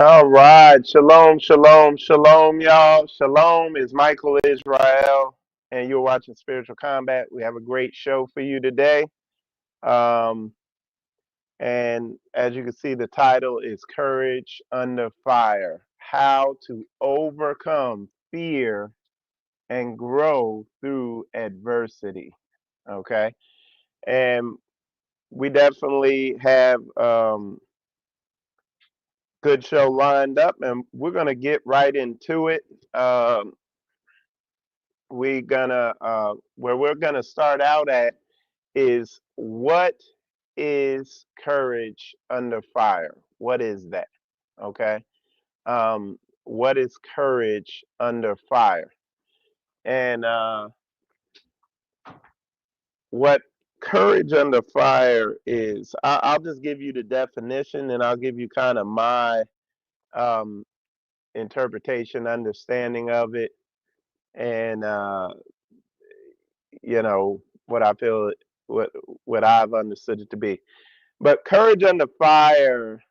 All right. Shalom, shalom, shalom, y'all. Shalom is Michael Israel, and you're watching Spiritual Combat. We have a great show for you today. Um, and as you can see, the title is Courage Under Fire: How to Overcome Fear and Grow Through Adversity. Okay. And we definitely have good show lined up, and we're going to get right into it. Um, we gonna where we're gonna start out at is what is courage under fire? What is that? Okay. What is courage under fire? And what courage under fire is, I'll just give you the definition, and I'll give you kind of my um, interpretation, understanding of it, and what I feel, what what I've understood it to be. But courage under fire,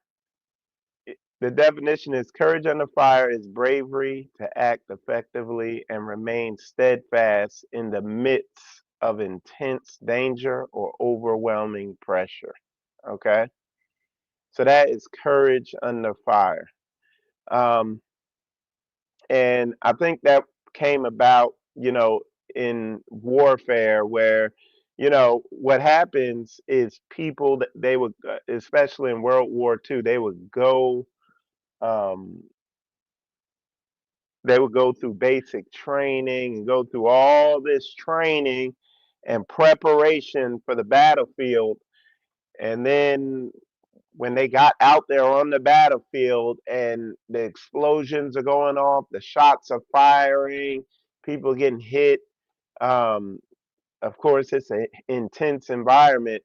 the definition is courage under fire is bravery to act effectively and remain steadfast in the midst of intense danger or overwhelming pressure. Okay, so that is courage under fire. Um, and I think that came about, in warfare where, what happens is people that they would, especially in World War II, um, they would go through basic training and go through all this training and preparation for the battlefield. And then when they got out there on the battlefield and the explosions are going off, the shots are firing, people getting hit. Um, of course, it's an intense environment.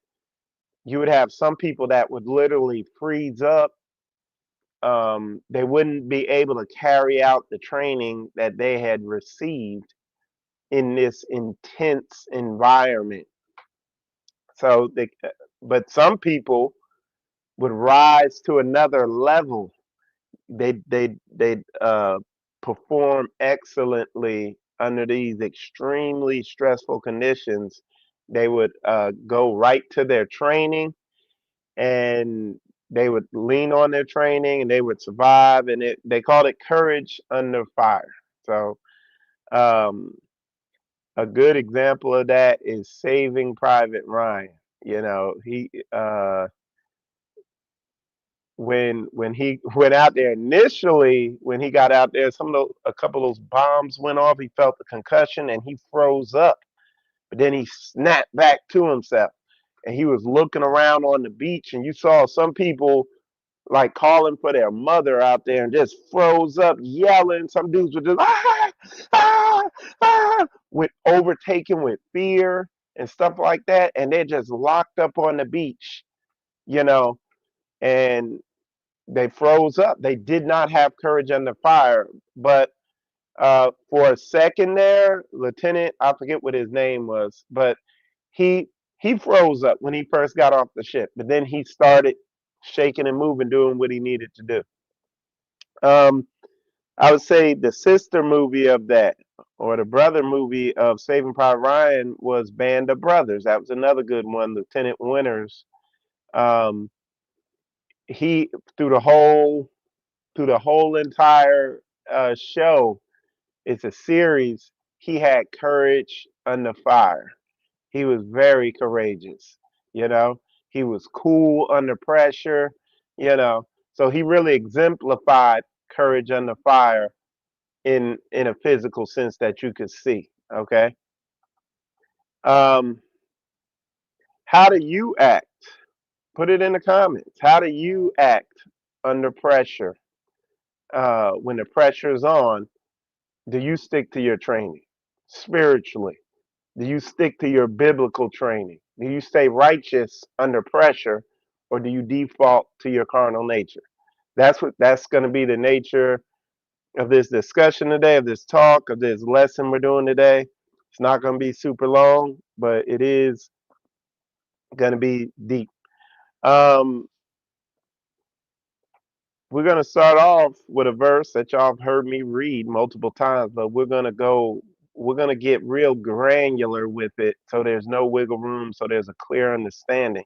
You would have some people that would literally freeze up. They wouldn't be able to carry out the training that they had received in this intense environment. So, but some people would rise to another level. They perform excellently under these extremely stressful conditions. They would go right to their training, and they would lean on their training, and they would survive. And they called it courage under fire. So um, a good example of that is Saving Private Ryan. He when he went out there initially, when he got out there, a couple of those bombs went off. He felt the concussion and he froze up, but then he snapped back to himself, and he was looking around on the beach, and you saw some people like calling for their mother out there and just froze up, yelling. Some dudes were just ah, with overtaken with fear and stuff like that, and they're just locked up on the beach, you know, and they froze up. They did not have courage under fire. But for a second there, Lieutenant, I forget what his name was, but he he froze up when he first got off the ship. But then he started shaking and moving, doing what he needed to do. Um, I would say the sister movie of that, or the brother movie of Saving Private Ryan, was Band of Brothers. That was another good one. Lieutenant Winters. Um, he through the whole entire show. It's a series. He had courage under fire. He was very courageous. You know, he was cool under pressure. You know, so he really exemplified courage under fire in a physical sense that you could see. Okay. Um, how do you act? Put it in the comments. How do you act under pressure? When the pressure is on, do you stick to your training spiritually? Do you stick to your biblical training? Do you stay righteous under pressure, or do you default to your carnal nature? That's going to be the nature of this discussion today, of this talk, of this lesson we're doing today. It's not going to be super long, but it is going to be deep. Um, we're going to start off with a verse that y'all have heard me read multiple times, but we're going to get real granular with it so there's no wiggle room, so there's a clear understanding.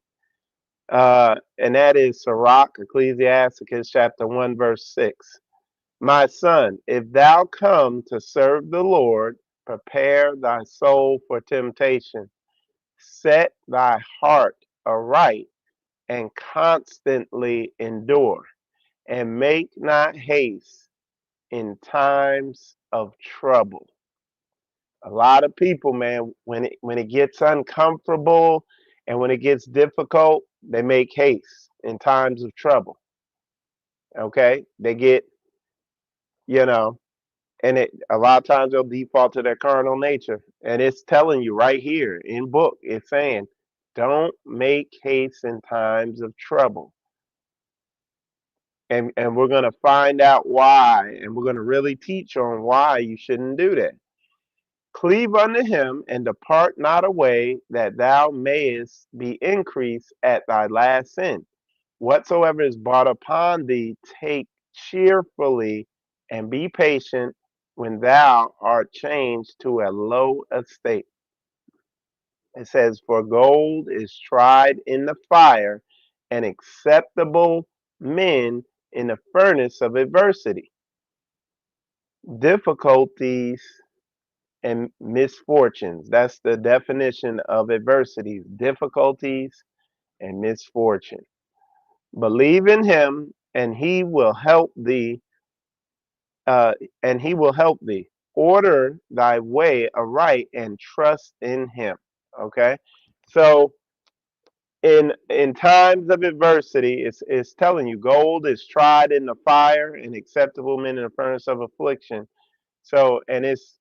And that is Sirach, Ecclesiasticus chapter 1, verse 6. My son, if thou come to serve the Lord, prepare thy soul for temptation. Set thy heart aright and constantly endure, and make not haste in times of trouble. A lot of people, man, when it gets uncomfortable and when it gets difficult, they make haste in times of trouble. Okay? They get, you know, and a lot of times they'll default to their carnal nature. And it's telling you right here in book, it's saying, don't make haste in times of trouble. And we're gonna find out why, and we're gonna really teach on why you shouldn't do that. Cleave unto him and depart not away, that thou mayest be increased at thy last sin. Whatsoever is brought upon thee, take cheerfully and be patient when thou art changed to a low estate. It says, for gold is tried in the fire, and acceptable men in the furnace of adversity. Difficulties and misfortunes. That's the definition of adversities, difficulties and misfortune. Believe in him, and he will help thee. And he will help thee. Order thy way aright and trust in him. Okay, so in times of adversity, it's telling you gold is tried in the fire, and acceptable men in the furnace of affliction. So, and it's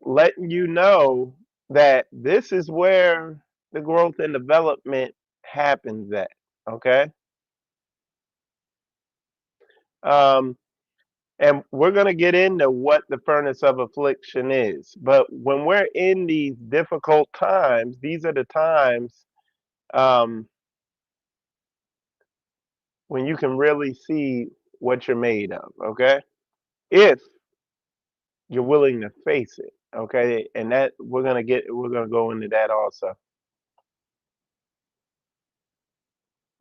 letting you know that this is where the growth and development happens at. Okay. Um, and we're going to get into what the furnace of affliction is. But when we're in these difficult times, these are the times um, when you can really see what you're made of. Okay. If you're willing to face it. Okay. And that we're going to go into that also.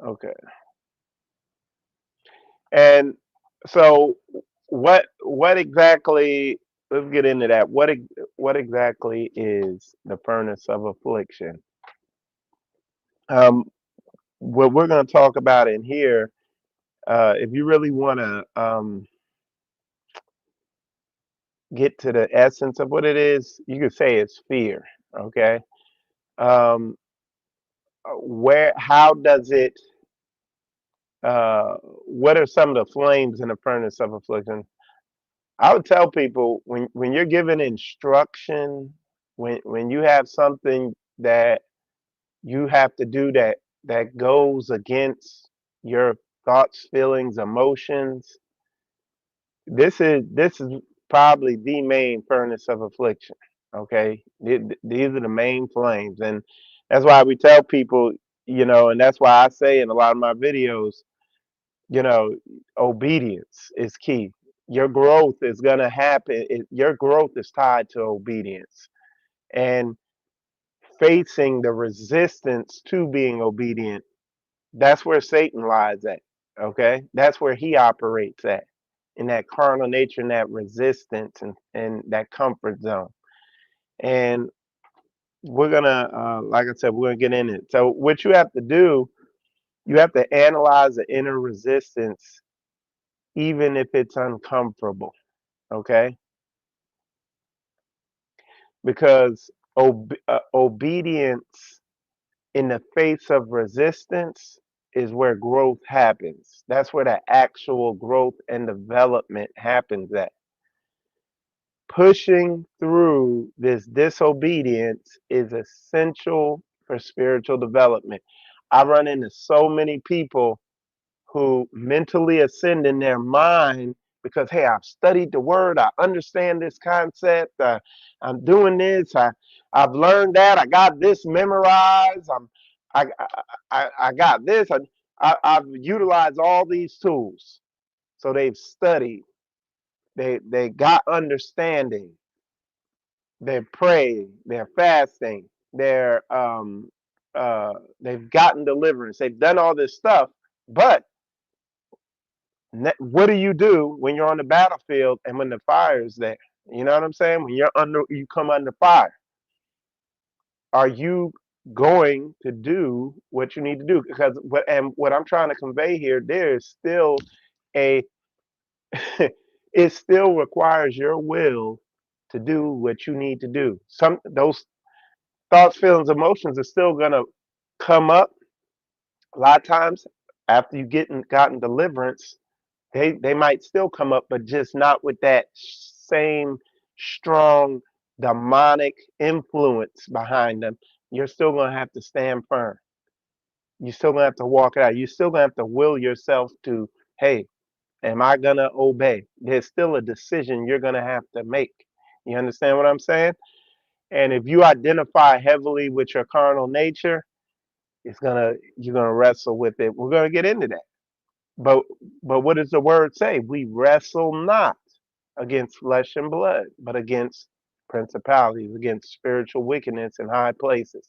Okay. And so what exactly, let's get into that. What exactly is the furnace of affliction? Um, what we're going to talk about in here, if you really want to get to the essence of what it is, you could say it's fear. Okay. Um, where how does it what are some of the flames in the furnace of affliction? I would tell people when you're given instruction, when you have something that you have to do that goes against your thoughts, feelings, emotions, this is probably the main furnace of affliction. Okay, these are the main flames, and that's why we tell people, and that's why I say in a lot of my videos, you know, obedience is key. Your growth is going to happen. Your growth is tied to obedience and facing the resistance to being obedient. That's where Satan lies at. Okay. That's where he operates at, in that carnal nature and that resistance and that comfort zone. And we're going to, like I said, we're going to get in it. So, what you have to do, you have to analyze the inner resistance, even if it's uncomfortable. Okay, because obedience in the face of resistance is where growth happens. That's where the actual growth and development happens at. Pushing through this disobedience is essential for spiritual development. I run into so many people who mentally ascend in their mind because, hey, I've studied the word, I understand this concept, I'm doing this, I've learned that, I got this memorized, I got this, I've utilized all these tools. So they've studied, they got understanding, they're praying, they're fasting, they've gotten deliverance, they've done all this stuff. But what do you do when you're on the battlefield and when the fire is there? You know what I'm saying? When you come under fire, are you going to do what you need to do? Because what I'm trying to convey here, there is still a it still requires your will to do what you need to do. Some those thoughts, feelings, emotions are still gonna come up a lot of times after you gotten deliverance. They might still come up, but just not with that same strong demonic influence behind them. You're still gonna have to stand firm. You're still gonna have to walk it out. You're still gonna have to will yourself to, hey, am I gonna obey? There's still a decision you're gonna have to make. You understand what I'm saying? And if you identify heavily with your carnal nature, you're gonna wrestle with it. We're gonna get into that. But what does the word say? We wrestle not against flesh and blood, but against principalities, against spiritual wickedness in high places.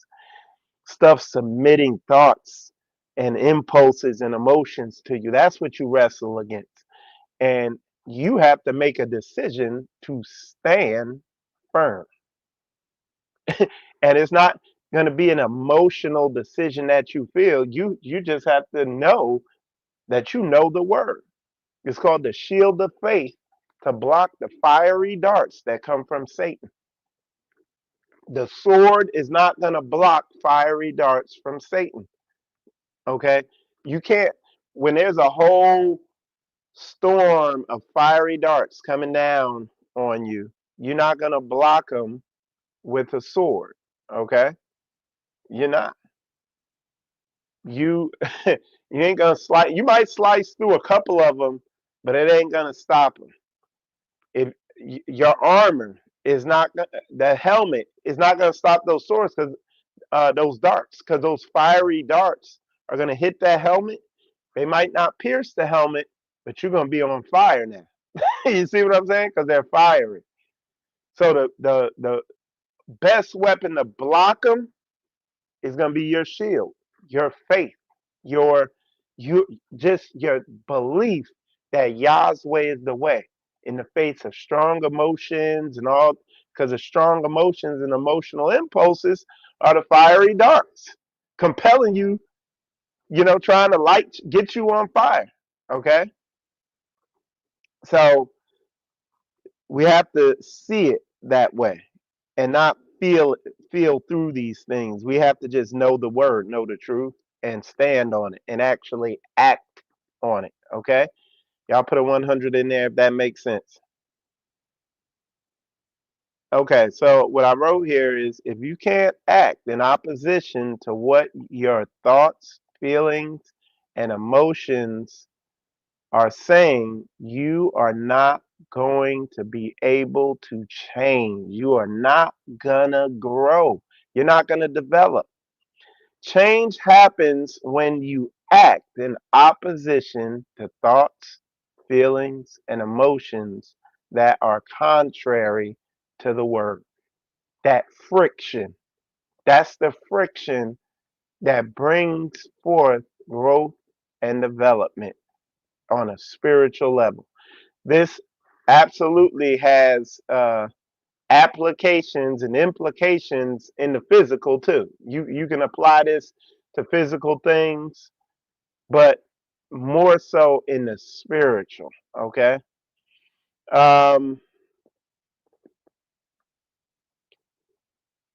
Stuff submitting thoughts and impulses and emotions to you. That's what you wrestle against. And you have to make a decision to stand firm. And it's not going to be an emotional decision that you feel. You just have to know that you know the word. It's called the shield of faith to block the fiery darts that come from Satan. The sword is not going to block fiery darts from Satan. Okay? You can't, when there's a whole storm of fiery darts coming down on you, you're not going to block them with a sword. Okay? You're not. You you ain't gonna slice. You might slice through a couple of them, but it ain't gonna stop them. If your armor is not, the helmet is not gonna stop those swords, because those darts, because those fiery darts are gonna hit that helmet. They might not pierce the helmet, but you're gonna be on fire now. You see what I'm saying? Because they're fiery. So the best weapon to block them is going to be your shield, your faith, your you just your belief that Yah's way is the way in the face of strong emotions and all, because the strong emotions and emotional impulses are the fiery darts compelling you, trying to get you on fire. Okay? So we have to see it that way and not feel through these things. We have to just know the word, know the truth, and stand on it and actually act on it. Okay? Y'all put a 100 in there if that makes sense. Okay, so what I wrote here is, if you can't act in opposition to what your thoughts, feelings, and emotions are saying, you are not going to be able to change. You are not gonna grow. You're not gonna develop. Change happens when you act in opposition to thoughts, feelings, and emotions that are contrary to the word. That friction, that's the friction that brings forth growth and development on a spiritual level. This absolutely has applications and implications in the physical too. You can apply this to physical things, but more so in the spiritual. Okay. Um,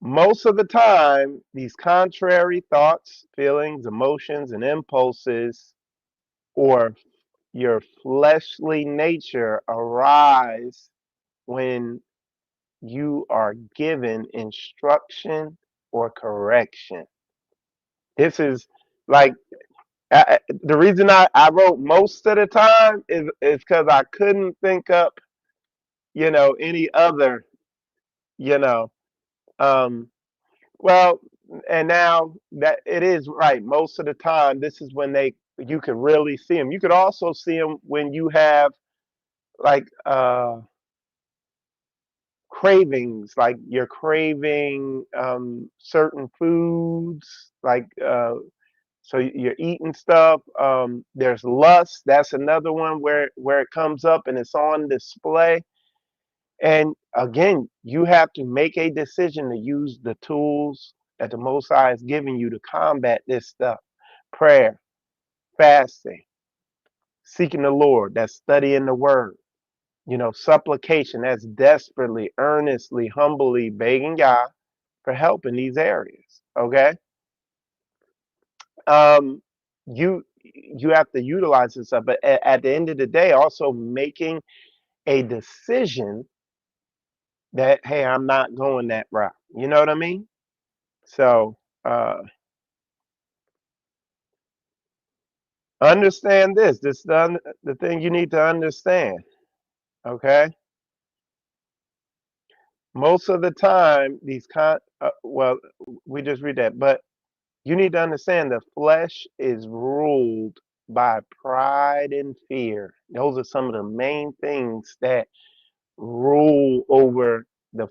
Most of the time, these contrary thoughts, feelings, emotions, and impulses, or your fleshly nature, arise when you are given instruction or correction. This is like, the reason I wrote most of the time is because I couldn't think up, any other, you know, um, well, and now that it is right, most of the time, this is when they You could really see them. You could also see them when you have like cravings, like you're craving certain foods, like so you're eating stuff. There's lust. That's another one where it comes up and it's on display. And again, you have to make a decision to use the tools that the Most High is giving you to combat this stuff. Prayer, fasting, seeking the Lord. That's studying the Word. Supplication. That's desperately, earnestly, humbly begging God for help in these areas. Okay. Um, you have to utilize this stuff, but at the end of the day, also making a decision that hey, I'm not going that route. You know what I mean? So understand this. This is the thing you need to understand. Okay. Most of the time, well, we just read that, but you need to understand the flesh is ruled by pride and fear. Those are some of the main things that rule over the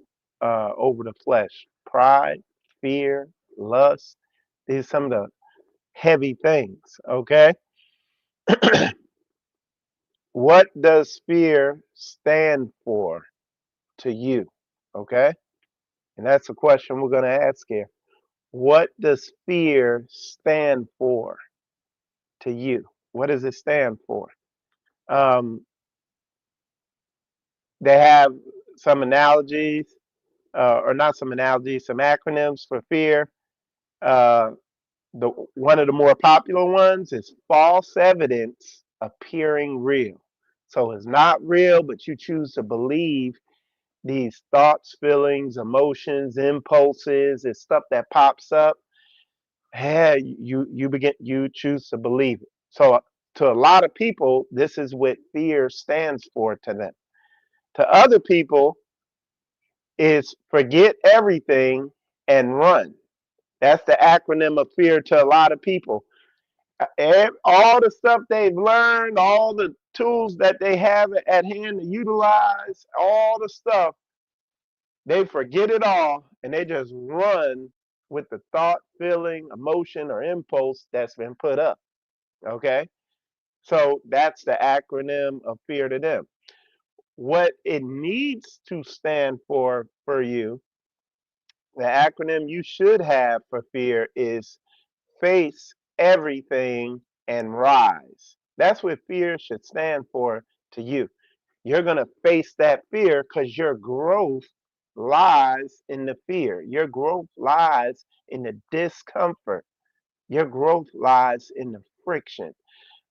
flesh. Pride, fear, lust. These are some of the heavy things. Okay. What does fear stand for to you? Okay. And that's a question we're going to ask here. What does fear stand for to you? What does it stand for? Um, they have some analogies, or not some analogies, some acronyms for fear. Uh, the one of the more popular ones is false evidence appearing real. So it's not real, but you choose to believe these thoughts, feelings, emotions, impulses, it's stuff that pops up. Hey, you choose to believe it. So to a lot of people, this is what fear stands for to them. To other people, is forget everything and run. That's the acronym of fear to a lot of people. All the stuff they've learned, all the tools that they have at hand to utilize, all the stuff, they forget it all and they just run with the thought, feeling, emotion, or impulse that's been put up. Okay. So that's the acronym of fear to them. What it needs to stand for you, the acronym you should have for fear is face everything and rise. That's what fear should stand for to you. You're going to face that fear because your growth lies in the fear. Your growth lies in the discomfort. Your growth lies in the friction.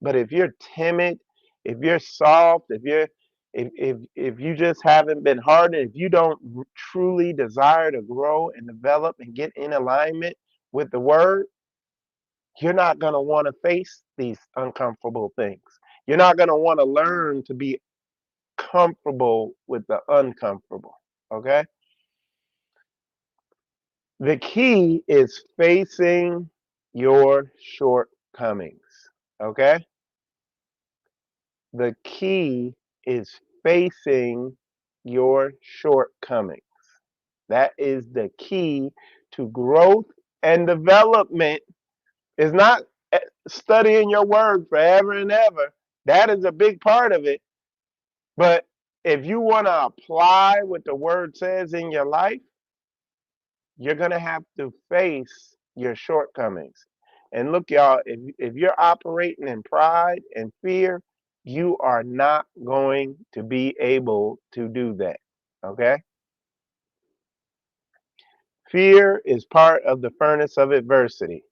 But if you're timid, if you're soft, if you just haven't been hardened, if you don't truly desire to grow and develop and get in alignment with the word, you're not going to want to face these uncomfortable things. You're not going to want to learn to be comfortable with the uncomfortable. Okay? The key is facing your shortcomings. Okay? The key is facing your shortcomings. That is the key to growth and development. Is not studying your word forever and ever. That is a big part of it. But if you want to apply what the word says in your life, you're going to have to face your shortcomings. And look, y'all, if you're operating in pride and fear, you are not going to be able to do that. Okay? Fear is part of the furnace of adversity.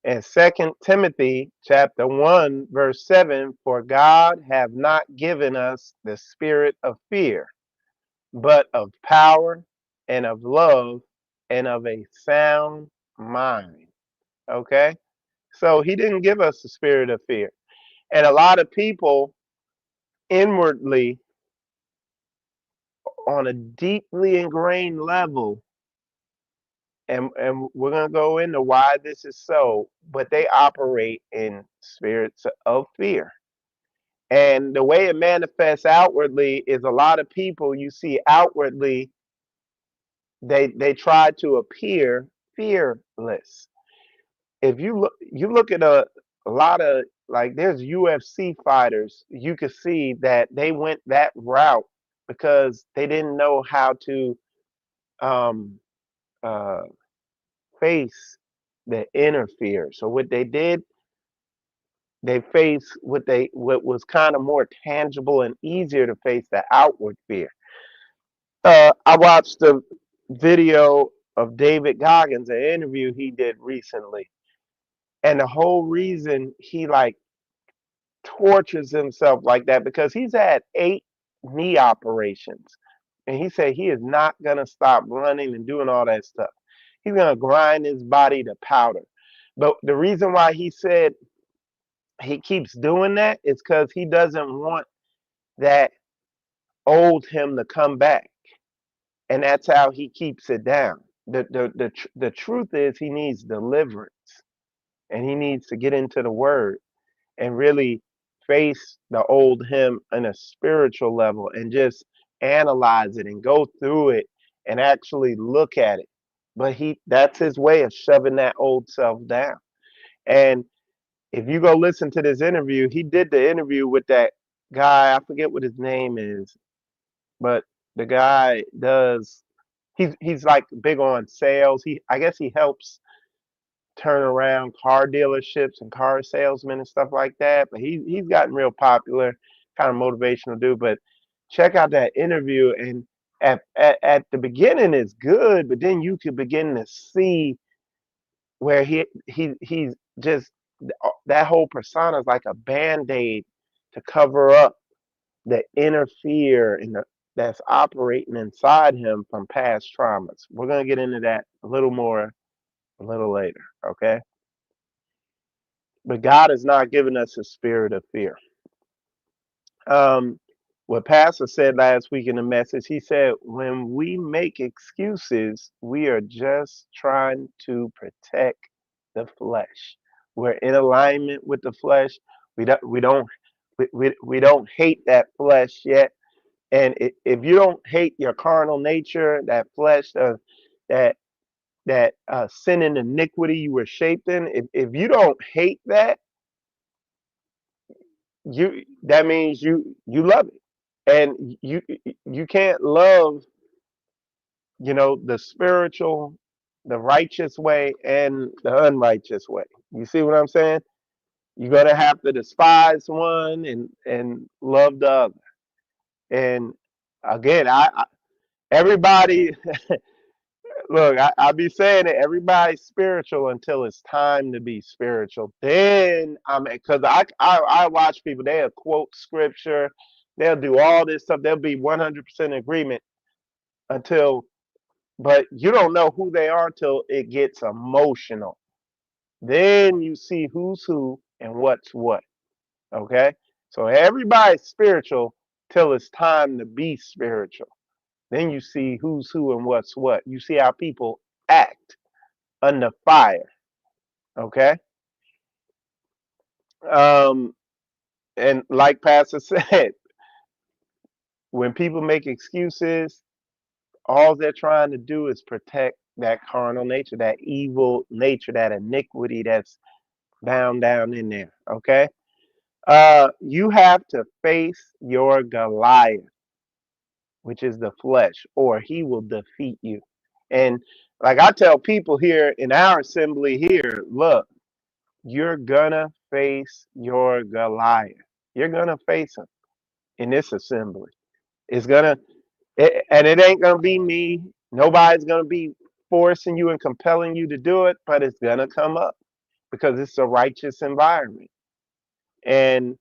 And Second Timothy chapter 1, verse 7, for God have not given us the spirit of fear, but of power and of love and of a sound mind. Okay? So he didn't give us the spirit of fear. And a lot of people inwardly, on a deeply ingrained level, and we're going to go into why this is so, but they operate in spirits of fear. And the way it manifests outwardly is a lot of people you see outwardly, they try to appear fearless. If you look at a lot of, like, there's UFC fighters, you could see that they went that route because they didn't know how to um uh face the inner fear. So what they did, they faced what was kind of more tangible and easier to face, the outward fear. I watched the video of David Goggins, an interview he did recently, and the whole reason he like tortures himself like that because he's had 8 knee operations, and he said he is not gonna stop running and doing all that stuff. He's gonna grind his body to powder. But the reason why he said he keeps doing that is because he doesn't want that old him to come back, and that's how he keeps it down. The truth is he needs deliverance, and he needs to get into the Word and really face the old him on a spiritual level and just analyze it and go through it and actually look at it. But that's his way of shoving that old self down. And if you go listen to this interview, he did the interview with that guy, I forget what his name is, but the guy does, he's like big on sales. I guess he helps turn around car dealerships and car salesmen and stuff like that. But he's gotten real popular, kind of motivational dude. But check out that interview, and at the beginning it's good, but then you could begin to see where he's just, that whole persona is like a band-aid to cover up the inner fear that's operating inside him from past traumas. We're gonna get into that a little more a little later, okay? But God has not given us a spirit of fear. Um, what Pastor said last week in the message, he said, when we make excuses, we are just trying to protect the flesh. We're in alignment with the flesh. We don't hate that flesh yet. And if you don't hate your carnal nature, that flesh, that sin and iniquity you were shaped in, if you don't hate that, that means you love it. And you can't love, the spiritual, the righteous way and the unrighteous way. You see what I'm saying? You're gonna have to despise one and love the other. And again, I everybody look, I be saying it, everybody's spiritual until it's time to be spiritual. Then because I watch people, they'll quote scripture, they'll do all this stuff, they'll be 100% agreement until, but you don't know who they are till it gets emotional. Then you see who's who and what's what. Okay? So everybody's spiritual till it's time to be spiritual. Then you see who's who and what's what. You see how people act under fire. Okay? Um, and like Pastor said, when people make excuses, all they're trying to do is protect that carnal nature, that evil nature, that iniquity that's bound down in there. Okay? You have to face your Goliath, which is the flesh, or he will defeat you. And like I tell people here in our assembly here, look, you're gonna face your Goliath. You're gonna face him in this assembly. It's and it ain't gonna be me. Nobody's gonna be forcing you and compelling you to do it, but it's gonna come up because it's a righteous environment. And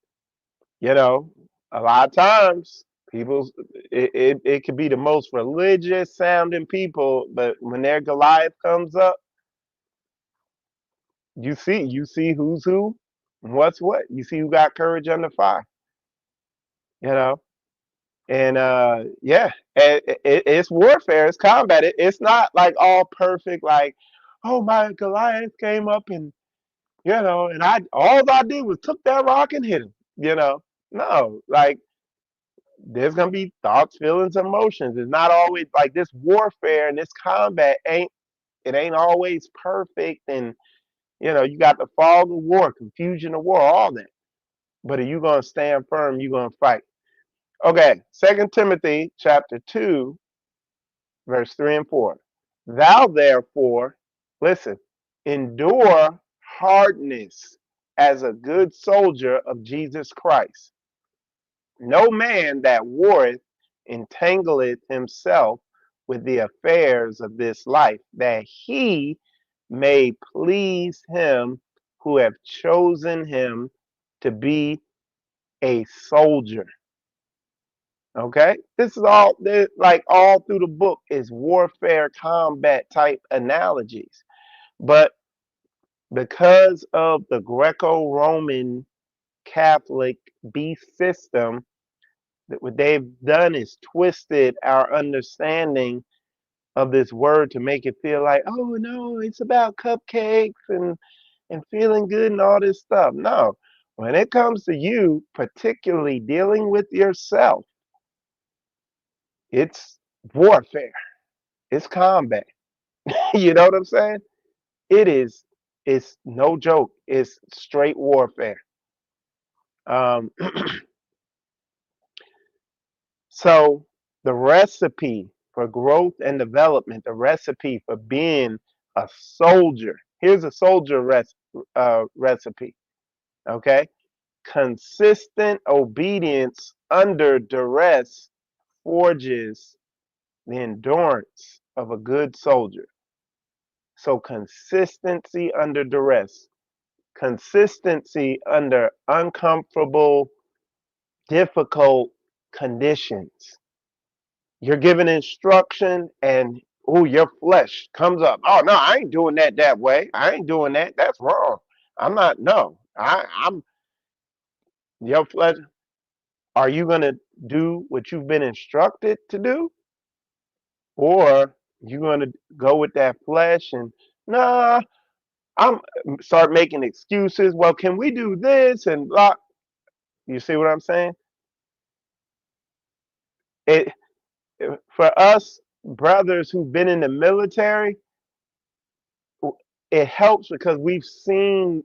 you know, a lot of times people, it could be the most religious sounding people, but when their Goliath comes up, you see who's who, and what's what. You see who got courage under fire. You know, and yeah, it's warfare, it's combat. It's not like all perfect. Like, oh, my Goliath came up and And all I did was took that rock and hit him. No, like there's gonna be thoughts, feelings, emotions. It's not always like this warfare and this combat ain't always perfect. And you got the fog of war, confusion of war, all that. But are you gonna stand firm? You gonna fight? Okay, 2 Timothy chapter 2, verse 3 and 4. Thou therefore, listen, endure hardness as a good soldier of Jesus Christ. No man that warreth entangleth himself with the affairs of this life, that he may please him who have chosen him to be a soldier. Okay, this is like all through the book is warfare, combat type analogies, but because of the Greco-Roman Catholic beast system, that what they've done is twisted our understanding of this word to make it feel like, oh no, it's about cupcakes and feeling good and all this stuff. No, when it comes to you, particularly dealing with yourself, it's warfare. It's combat. You know what I'm saying? It is. It's no joke. It's straight warfare. Um, so the recipe for growth and development, the recipe for being a soldier. Here's a soldier recipe. Okay, consistent obedience under duress forges the endurance of a good soldier. So consistency under duress, consistency under uncomfortable, difficult conditions. You're given instruction and your flesh comes up. Oh no, I ain't doing that way. I ain't doing that. That's wrong. I'm not. No, I'm your flesh. Are you gonna do what you've been instructed to do, or you gonna go with that flesh and nah? I'm start making excuses. Well, can we do this and blah? You see what I'm saying? It for us brothers who've been in the military, it helps because we've seen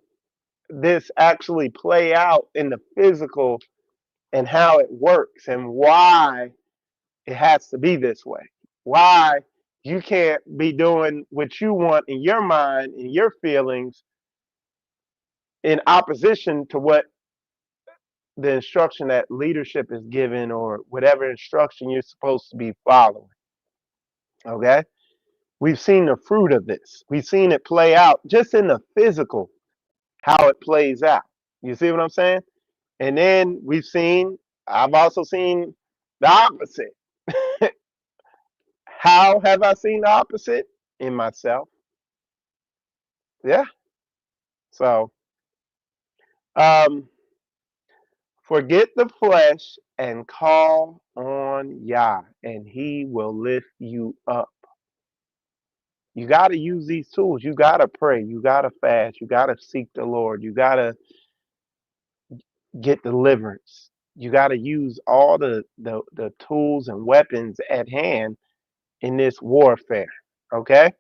this actually play out in the physical and how it works and why it has to be this way. Why you can't be doing what you want in your mind and your feelings in opposition to what the instruction that leadership is given or whatever instruction you're supposed to be following. Okay? We've seen the fruit of this. We've seen it play out just in the physical, how it plays out. You see what I'm saying? And then I've also seen the opposite. How have I seen the opposite? In myself. Yeah. So, um, forget the flesh and call on Yah, and he will lift you up. You got to use these tools. You got to pray. You got to fast. You got to seek the Lord. You got to get deliverance. You got to use all the tools and weapons at hand in this warfare. Okay?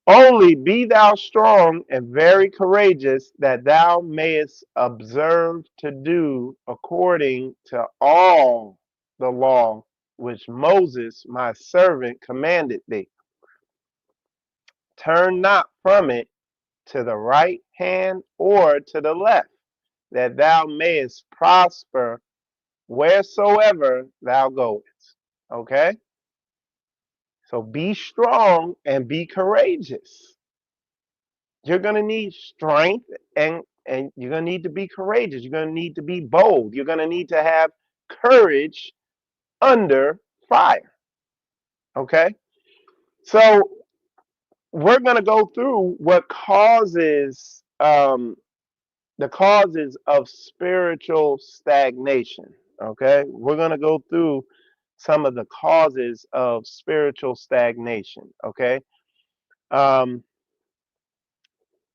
Only be thou strong and very courageous, that thou mayest observe to do according to all the law which Moses my servant commanded thee. Turn not from it to the right hand or to the left, that thou mayest prosper wheresoever thou goest. Okay? So be strong and be courageous. You're going to need strength and you're going to need to be courageous. You're going to need to be bold. You're going to need to have courage under fire. Okay? So we're going to go through what causes the causes of spiritual stagnation. Okay? We're going to go through some of the causes of spiritual stagnation. Okay? Um,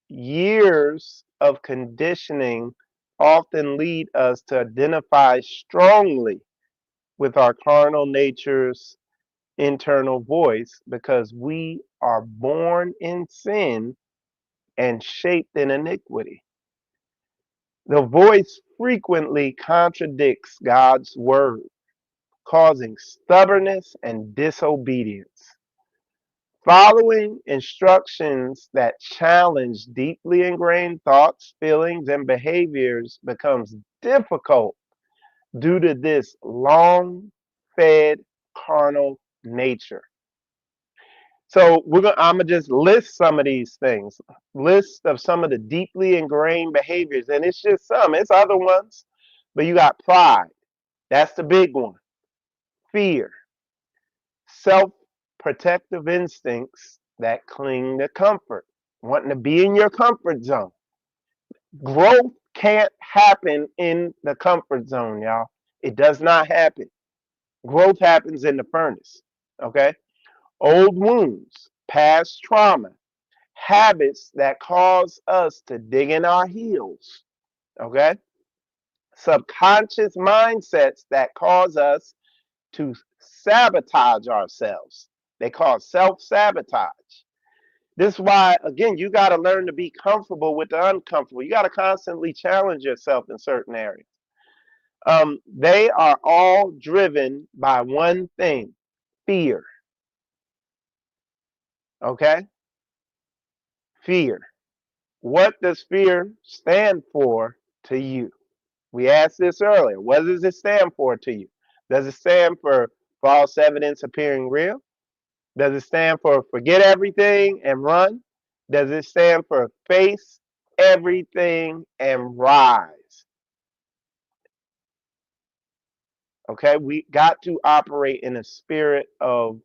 years of conditioning often lead us to identify strongly with our carnal nature's internal voice because we are born in sin and shaped in iniquity. The voice frequently contradicts God's word, causing stubbornness and disobedience. Following instructions that challenge deeply ingrained thoughts, feelings, and behaviors becomes difficult due to this long fed carnal nature. So I'm gonna just list some of these things, list of some of the deeply ingrained behaviors, and it's just some, it's other ones, but you got pride, that's the big one, fear, self-protective instincts that cling to comfort, wanting to be in your comfort zone. Growth can't happen in the comfort zone, y'all. It does not happen. Growth happens in the furnace. Okay. Old wounds, past trauma, habits that cause us to dig in our heels. Okay. Subconscious mindsets that cause us to sabotage ourselves. They call self-sabotage. This is why, again, you got to learn to be comfortable with the uncomfortable. You got to constantly challenge yourself in certain areas. They are all driven by one thing, fear. Okay? Fear. What does fear stand for to you? We asked this earlier. What does it stand for to you? Does it stand for false evidence appearing real? Does it stand for forget everything and run? Does it stand for face everything and rise? Okay, we got to operate in a spirit of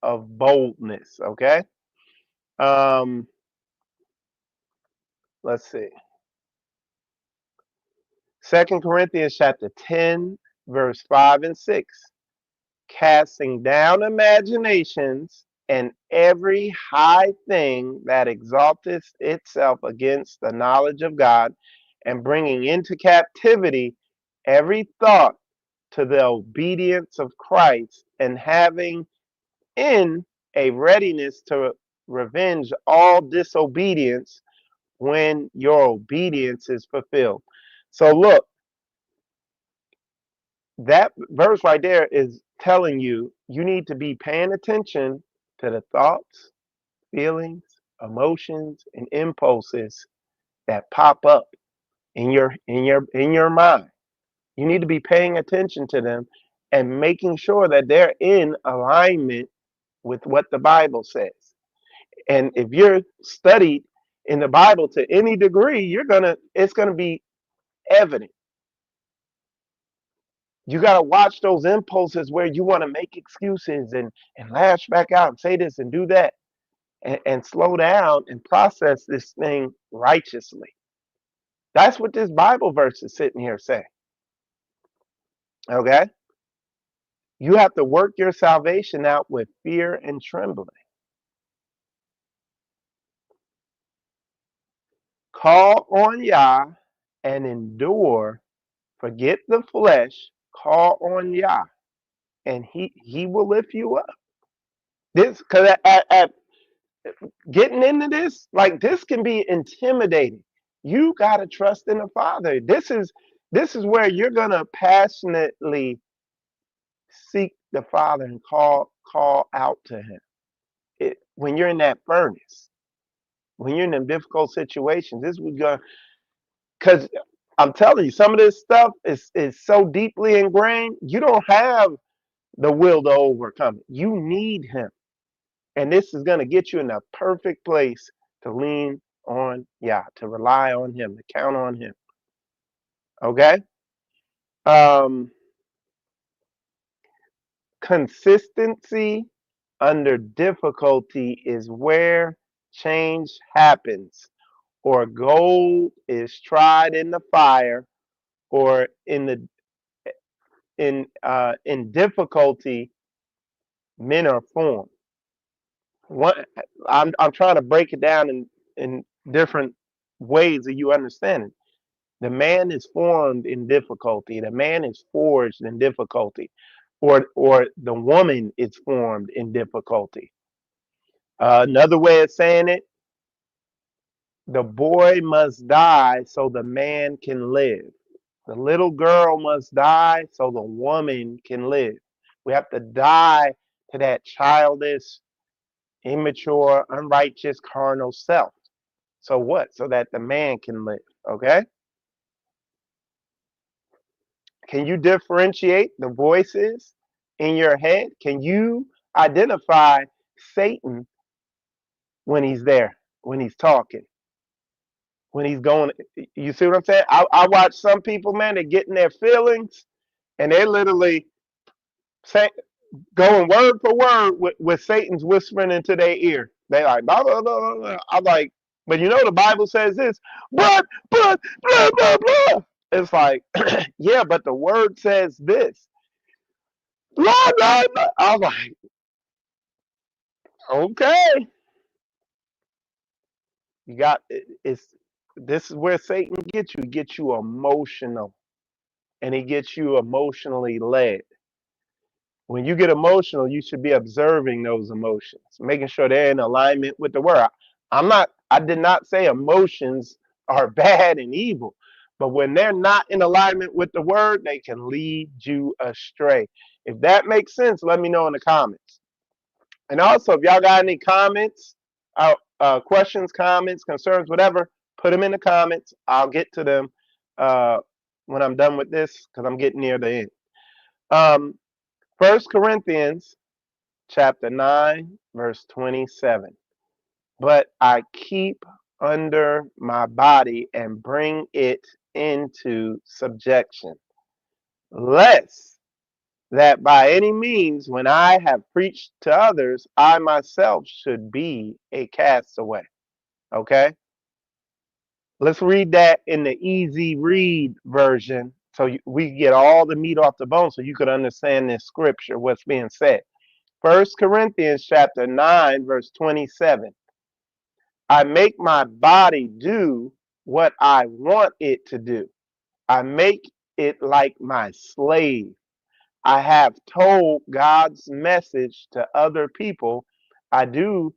boldness. Okay, um, let's see. 2 Corinthians chapter 10, verse 5 and 6. Casting down imaginations and every high thing that exalteth itself against the knowledge of God, and bringing into captivity every thought to the obedience of Christ, and having in a readiness to revenge all disobedience when your obedience is fulfilled. So look, that verse right there is telling you you need to be paying attention to the thoughts, feelings, emotions, and impulses that pop up in your mind. You need to be paying attention to them and making sure that they're in alignment with what the Bible says. And if you're studied in the Bible to any degree, it's gonna be evident. You got to watch those impulses where you want to make excuses and lash back out and say this and do that, and slow down and process this thing righteously. That's what this Bible verse is sitting here saying. Okay? You have to work your salvation out with fear and trembling. Call on Yah and endure. Forget the flesh. Call on Yah, and He will lift you up. This because at getting into this, like this can be intimidating. You gotta trust in the Father. This is where you're gonna passionately seek the Father and call out to Him. When you're in that furnace, when you're in them difficult situations, this would go because I'm telling you, some of this stuff is so deeply ingrained. You don't have the will to overcome it. You need Him. And this is going to get you in a perfect place to lean on Yah, to rely on Him, to count on Him. Okay? Um, Consistency under difficulty is where change happens, or gold is tried in the fire, or in difficulty, men are formed. One, I'm trying to break it down in different ways of you understanding. The man is formed in difficulty. The man is forged in difficulty, or the woman is formed in difficulty. Another way of saying it, the boy must die so the man can live. The little girl must die so the woman can live. We have to die to that childish, immature, unrighteous, carnal self. So what? So that the man can live. Okay? Can you differentiate the voices in your head? Can you identify Satan when he's there, when he's talking, when he's going? You see what I'm saying? I watch some people, man, they get in their feelings and they literally say, going word for word with Satan's whispering into their ear. They like, blah, blah, blah, blah, blah. I'm like, but you know, the Bible says this, but, blah, blah, blah. It's like, yeah, but the word says this. Blah, blah, blah. I'm like, okay. You got it's this is where Satan gets you. He gets you emotional, and he gets you emotionally led. When you get emotional, you should be observing those emotions, making sure they're in alignment with the word. I did not say emotions are bad and evil, but when they're not in alignment with the word, they can lead you astray. If that makes sense, let me know in the comments. And also, if y'all got any comments, questions, comments, concerns, whatever, put them in the comments. I'll get to them uh, when I'm done with this because I'm getting near the end. Um, 1 Corinthians chapter 9, verse 27. But I keep under my body and bring it into subjection, lest that by any means, when I have preached to others, I myself should be a castaway. Okay? Let's read that in the easy read version so we get all the meat off the bone so you could understand this scripture, what's being said. 1 Corinthians chapter 9, verse 27. I make my body do what I want it to do. I make it like my slave. I have told God's message to other people. I do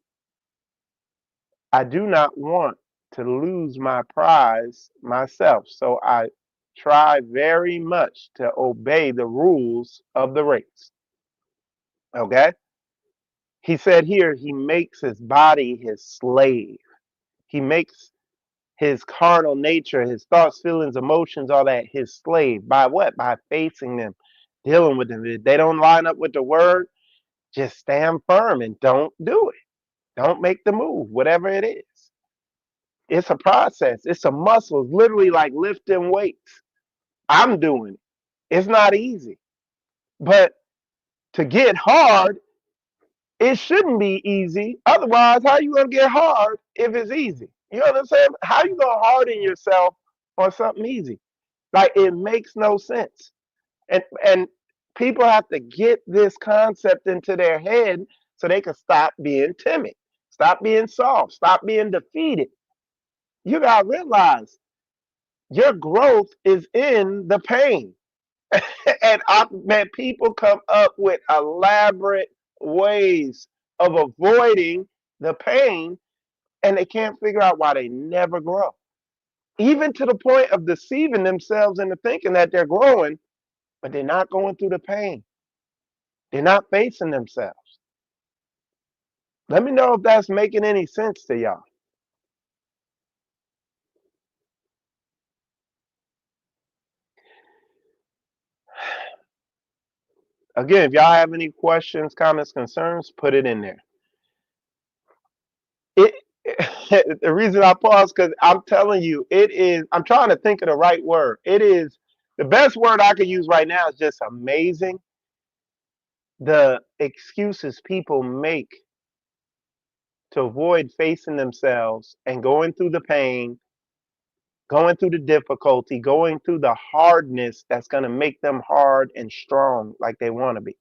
I do not want to lose my prize myself, so I try very much to obey the rules of the race. Okay? He said here he makes his body his slave. He makes his carnal nature, his thoughts, feelings, emotions, all that his slave. By what? By facing them, dealing with them. If they don't line up with the word, just stand firm and don't do it. Don't make the move, whatever it is. It's a process. It's a muscle. It's literally like lifting weights. I'm doing it. It's not easy. But to get hard, it shouldn't be easy. Otherwise, how you gonna get hard if it's easy? You know what I'm saying? How you gonna harden yourself on something easy? Like it makes no sense. And people have to get this concept into their head so they can stop being timid, stop being soft, stop being defeated. You gotta realize your growth is in the pain. And man, people come up with elaborate ways of avoiding the pain, and they can't figure out why they never grow. Even to the point of deceiving themselves into thinking that they're growing, but they're not going through the pain. They're not facing themselves. Let me know if that's making any sense to y'all. Again, if y'all have any questions, comments, concerns, put it in there. It the reason I pause because I'm telling you, it is. I'm trying to think of the right word. It is the best word I could use right now is just amazing. The excuses people make to avoid facing themselves and going through the pain, going through the difficulty, going through the hardness that's going to make them hard and strong like they want to be.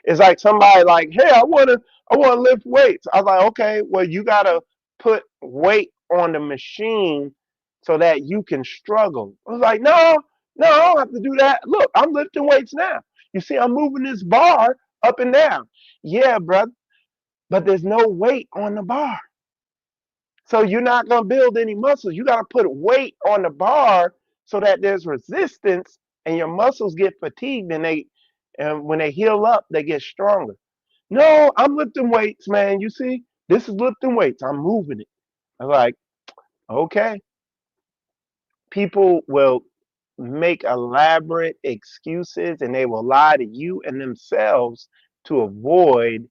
It's like somebody like, hey, I want to lift weights. I was like, okay, well, you got to put weight on the machine so that you can struggle. I was like, no, no, I don't have to do that. Look, I'm lifting weights now. You see, I'm moving this bar up and down. Yeah, brother, but there's no weight on the bar. So you're not going to build any muscles. You got to put weight on the bar so that there's resistance and your muscles get fatigued and when they heal up, they get stronger. No, I'm lifting weights, man. You see, this is lifting weights. I'm moving it. I'm like, okay. People will make elaborate excuses and they will lie to you and themselves to avoid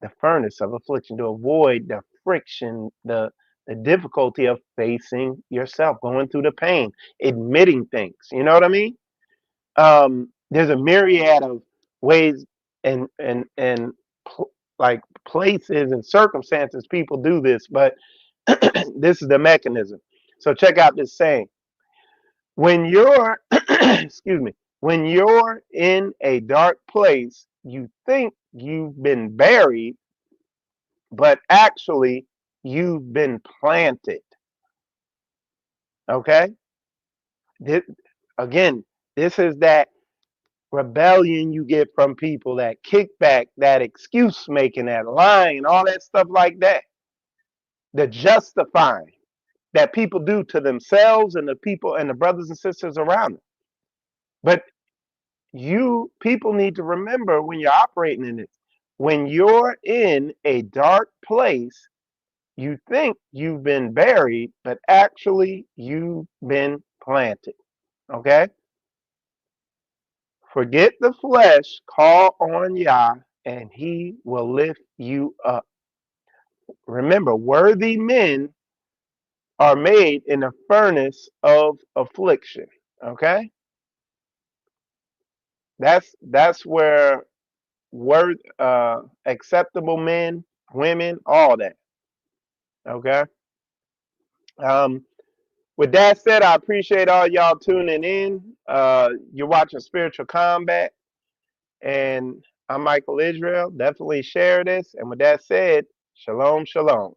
the furnace of affliction, to avoid the friction, the difficulty of facing yourself, going through the pain, admitting things. You know what I mean? There's a myriad of ways and like places and circumstances people do this, but this is the mechanism. So check out this saying: when you're, excuse me, when you're in a dark place, you think you've been buried, but actually you've been planted. Okay? This, again, this is that rebellion you get from people, that kickback, that excuse making, that lying, all that stuff like that. The justifying that people do to themselves and the people and the brothers and sisters around them. But people need to remember when you're operating in this, when you're in a dark place, you think you've been buried, but actually you've been planted. Okay? Forget the flesh, call on Yah, and he will lift you up. Remember, worthy men are made in a furnace of affliction. Okay? That's where acceptable men, women, all that. Okay? Um, with that said, I appreciate all y'all tuning in. You're watching Spiritual Combat, and I'm Michael Israel. Definitely share this. And with that said, shalom, shalom.